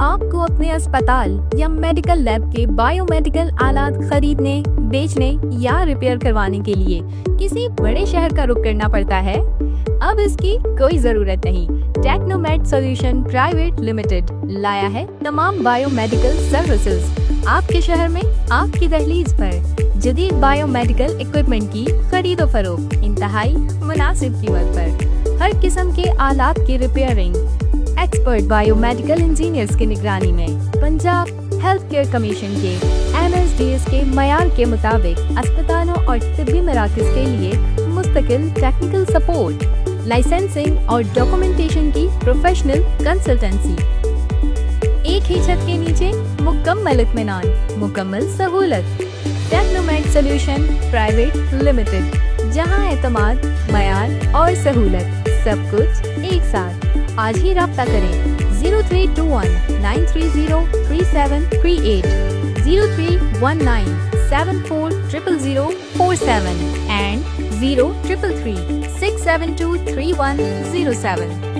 आपको अपने अस्पताल या मेडिकल लैब के बायोमेडिकल आलात खरीदने, बेचने या रिपेयर करवाने के लिए किसी बड़े शहर का रुख करना पड़ता है? अब इसकी कोई जरूरत नहीं। टेक्नोमेड सॉल्यूशन प्राइवेट लिमिटेड लाया है तमाम बायोमेडिकल सर्विसेज आपके शहर में आपकी दहलीज पर। जदीद बायोमेडिकल इक्विपमेंट की खरीदो फरोख्त इंतहाई मुनासिब कीमत पर, हर किस्म के आलात की रिपेयरिंग एक्सपर्ट बायोमेडिकल इंजीनियर्स की निगरानी में पंजाब हेल्थ केयर कमीशन के MSDS के मयार के मुताबिक अस्पतालों और तिब्बी मराकज के लिए मुस्तकिल टेक्निकल सपोर्ट, लाइसेंसिंग और डॉक्यूमेंटेशन की प्रोफेशनल कंसल्टेंसी। एक ही छत के नीचे मुकम्मल इत्मीनान, मुकम्मल सहूलत। टेक्नोमेड सॉल्यूशन प्राइवेट लिमिटेड, जहां एतमाद, मयार और सहूलत सब कुछ एक साथ। आज ही राब्ता करें 0321 930 3738, 0319 74 00047 and 0333 672 3107।